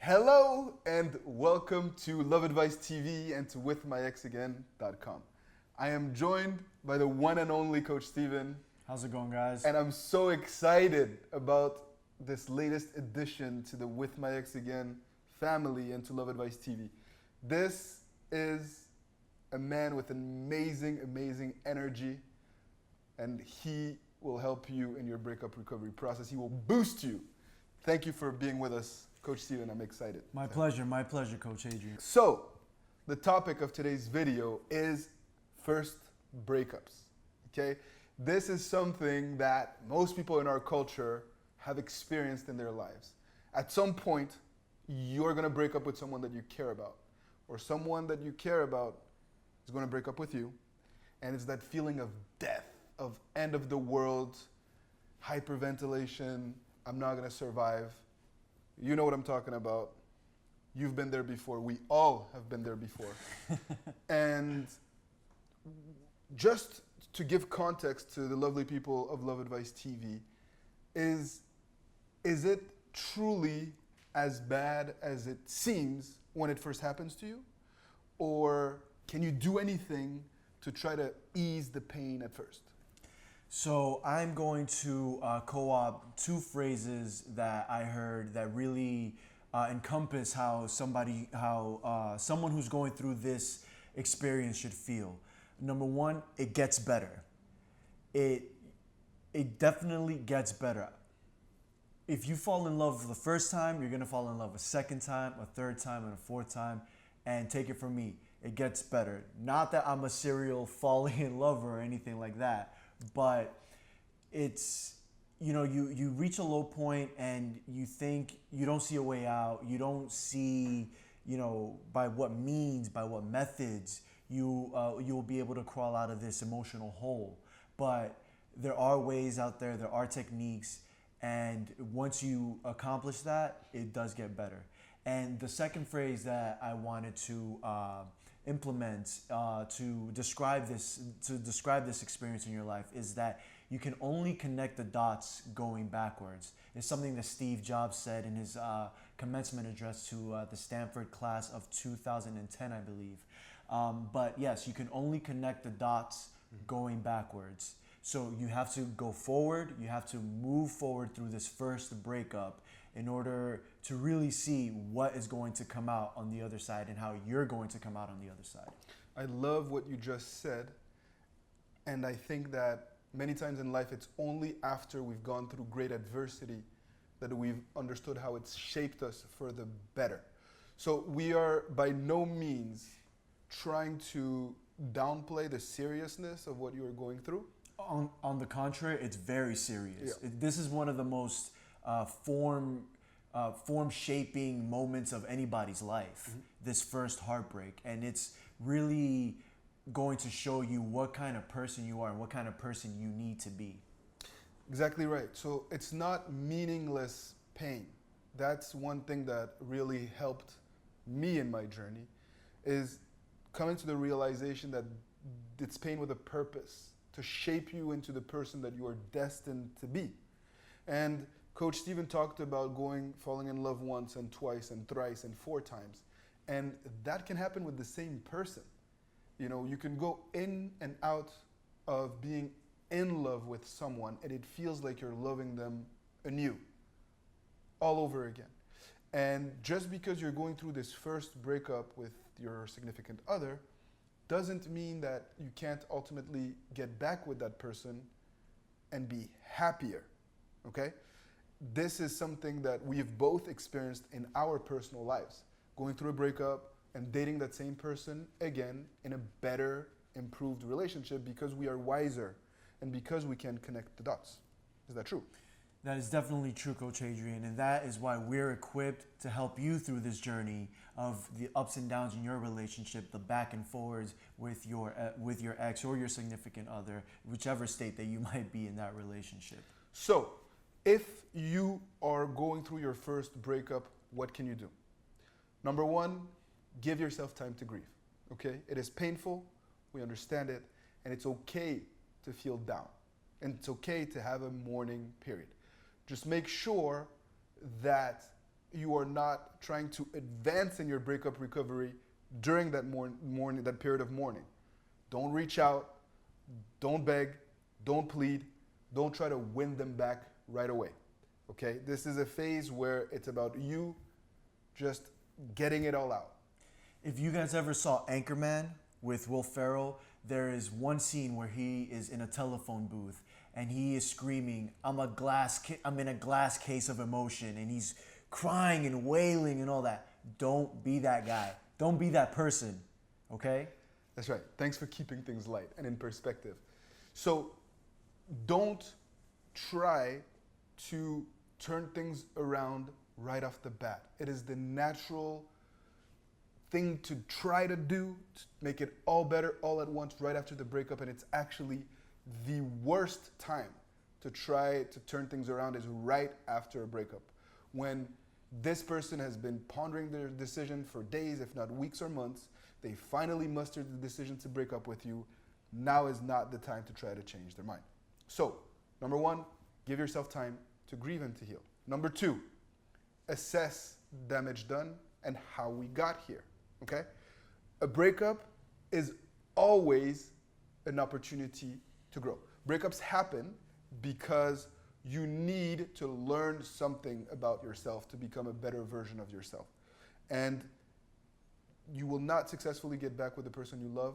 Hello and welcome to Love Advice TV and to withmyexagain.com. I am joined by the one and only Coach Steven. How's it going, guys? And I'm so excited about this latest addition to the With My Ex Again family and to Love Advice TV. This is a man with amazing energy, and he will help you in your breakup recovery process. He will boost you. Thank you for being with us, Coach Steven. I'm excited. My pleasure, Coach Adrian. So, the topic of today's video is first breakups. Okay? This is something that most people in our culture have experienced in their lives. At some point, you're going to break up with someone that you care about, or someone that you care about is going to break up with you. And it's that feeling of death, of end of the world, hyperventilation, I'm not going to survive. You know what I'm talking about. You've been there before. We all have been there before. And just to give context to the lovely people of Love Advice TV, is it truly as bad as it seems when it first happens to you? Or can you do anything to try to ease the pain at first? So I'm going to co-opt two phrases that I heard that really encompass how someone who's going through this experience should feel. Number one, it gets better. It definitely gets better. If you fall in love for the first time, you're gonna fall in love a second time, a third time, and a fourth time. And take it from me, it gets better. Not that I'm a serial falling in love or anything like that. But it's, you reach a low point and you think you don't see a way out. You don't see, by what means, by what methods you'll be able to crawl out of this emotional hole. But there are ways out there, there are techniques, and once you accomplish that, it does get better. And the second phrase that I wanted to implement to describe this experience in your life is that you can only connect the dots going backwards. It's something that Steve Jobs said in his commencement address to the Stanford class of 2010, I believe. But yes, you can only connect the dots going backwards. So you have to go forward, you have to move forward through this first breakup in order to really see what is going to come out on the other side and how you're going to come out on the other side. I love what you just said. And I think that many times in life, it's only after we've gone through great adversity that we've understood how it's shaped us for the better. So we are by no means trying to downplay the seriousness of what you are going through. On the contrary, it's very serious. Yeah. This is one of the most form-shaping moments of anybody's life, this first heartbreak. And it's really going to show you what kind of person you are and what kind of person you need to be. Exactly right. So it's not meaningless pain. That's one thing that really helped me in my journey, is coming to the realization that it's pain with a purpose to shape you into the person that you are destined to be. And Coach Steven talked about falling in love once and twice and thrice and 4 times. And that can happen with the same person. You can go in and out of being in love with someone and it feels like you're loving them anew, all over again. And just because you're going through this first breakup with your significant other doesn't mean that you can't ultimately get back with that person and be happier, okay? This is something that we've both experienced in our personal lives, going through a breakup and dating that same person again in a better, improved relationship because we are wiser and because we can connect the dots. Is that true? That is definitely true, Coach Adrian, and that is why we're equipped to help you through this journey of the ups and downs in your relationship, the back and forwards with your ex or your significant other, whichever state that you might be in that relationship. So, if you are going through your first breakup, what can you do? Number one, give yourself time to grieve, okay? It is painful, we understand it, and it's okay to feel down. And it's okay to have a mourning period. Just make sure that you are not trying to advance in your breakup recovery during that morning, that period of mourning. Don't reach out, don't beg, don't plead, don't try to win them back right away. Okay? This is a phase where it's about you just getting it all out. If you guys ever saw Anchorman with Will Ferrell, there is one scene where he is in a telephone booth and he is screaming, I'm in a glass case of emotion, and he's crying and wailing and all that. Don't be that guy. Don't be that person, okay? That's right. Thanks for keeping things light and in perspective. So don't try to turn things around right off the bat. It is the natural thing to try to do, to make it all better all at once right after the breakup, and it's actually the worst time to try to turn things around is right after a breakup. When this person has been pondering their decision for days, if not weeks or months, they finally mustered the decision to break up with you. Now is not the time to try to change their mind. So, number one, give yourself time to grieve and to heal. Number two, assess damage done and how we got here, okay? A breakup is always an opportunity to grow. Breakups happen because you need to learn something about yourself to become a better version of yourself. And you will not successfully get back with the person you love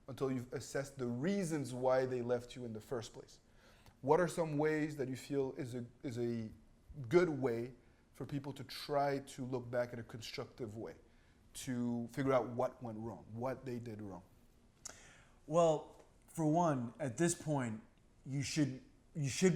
until you've assessed the reasons why they left you in the first place. What are some ways that you feel is a good way for people to try to look back in a constructive way, to figure out what went wrong, what they did wrong? Well, for one, at this point, you should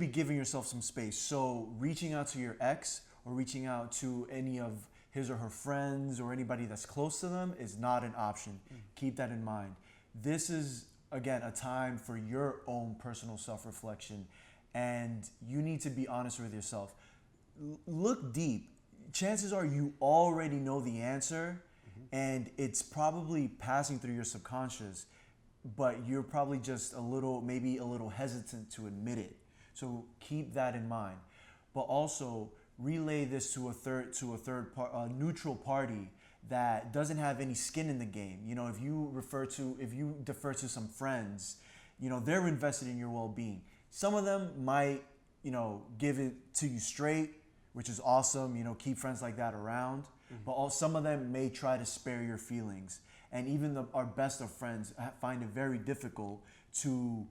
be giving yourself some space. So reaching out to your ex or reaching out to any of his or her friends or anybody that's close to them is not an option. Keep that in mind. This is, again, a time for your own personal self-reflection, and you need to be honest with yourself. Look deep. Chances are you already know the answer, and it's probably passing through your subconscious, but you're probably just maybe a little hesitant to admit it. So keep that in mind. But also relay this to a neutral party that doesn't have any skin in the game. You know, if you defer to some friends, you know, they're invested in your well-being. Some of them might, you know, give it to you straight, which is awesome. You know, keep friends like that around. But some of them may try to spare your feelings. And even our best of friends find it very difficult to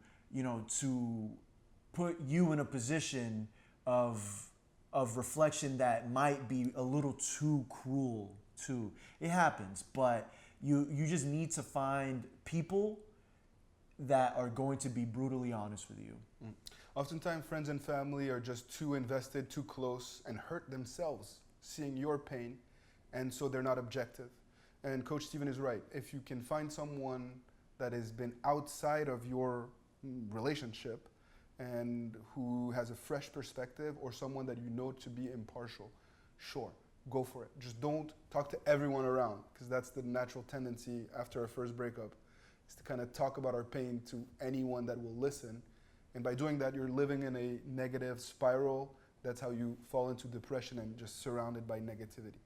put you in a position of reflection that might be a little too cruel too. It happens, but you just need to find people that are going to be brutally honest with you. Oftentimes, friends and family are just too invested, too close, and hurt themselves seeing your pain, and so they're not objective. And Coach Steven is right. If you can find someone that has been outside of your relationship and who has a fresh perspective, or someone that you know to be impartial, sure, go for it. Just don't talk to everyone around, because that's the natural tendency after our first breakup, is to kind of talk about our pain to anyone that will listen. And by doing that, you're living in a negative spiral. That's how you fall into depression and just surrounded by negativity.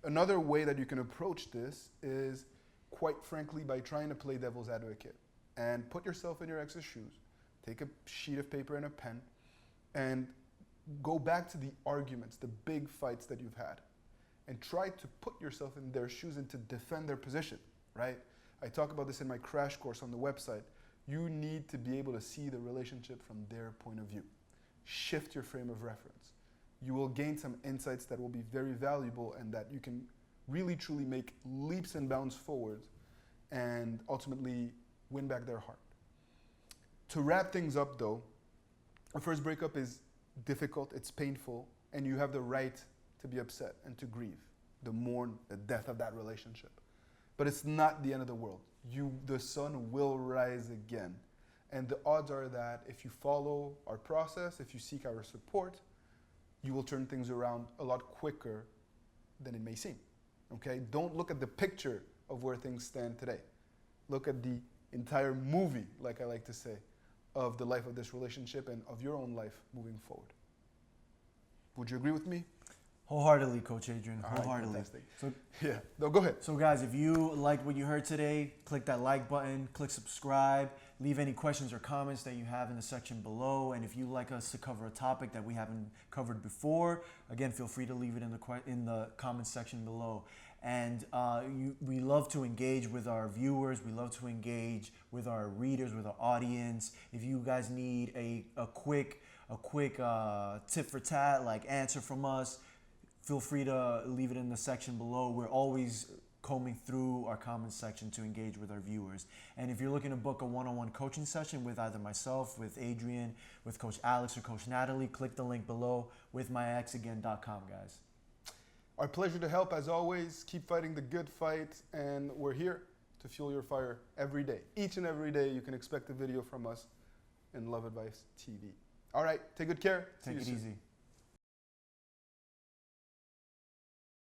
Another way that you can approach this is, quite frankly, by trying to play devil's advocate and put yourself in your ex's shoes. Take a sheet of paper and a pen and go back to the arguments, the big fights that you've had, and try to put yourself in their shoes and to defend their position, right? I talk about this in my crash course on the website. You need to be able to see the relationship from their point of view. Shift your frame of reference. You will gain some insights that will be very valuable and that you can really truly make leaps and bounds forward and ultimately win back their heart. To wrap things up though, a first breakup is difficult, it's painful, and you have the right to be upset and to grieve, to mourn the death of that relationship. But it's not the end of the world. The sun will rise again. And the odds are that if you follow our process, if you seek our support, you will turn things around a lot quicker than it may seem. Okay? Don't look at the picture of where things stand today. Look at the entire movie, like I like to say, of the life of this relationship and of your own life moving forward. Would you agree with me? Wholeheartedly, Coach Adrian. All right, Wholeheartedly. fantastic. So, Yeah. No, go ahead. so, guys, if you liked what you heard today, click that like button, click subscribe, leave any questions or comments that you have in the section below. And if you'd like us to cover a topic that we haven't covered before, again, feel free to leave it in the comments section below. And we love to engage with our viewers. We love to engage with our readers, with our audience. If you guys need a quick tit for tat, like answer from us, feel free to leave it in the section below. We're always combing through our comments section to engage with our viewers. And if you're looking to book a one-on-one coaching session with either myself, with Adrian, with Coach Alex, or Coach Natalie, click the link below withmyexagain.com, guys. Our pleasure to help as always. Keep fighting the good fight, and we're here to fuel your fire every day. Each and every day you can expect a video from us in Love Advice TV. All right, take good care. Take it easy.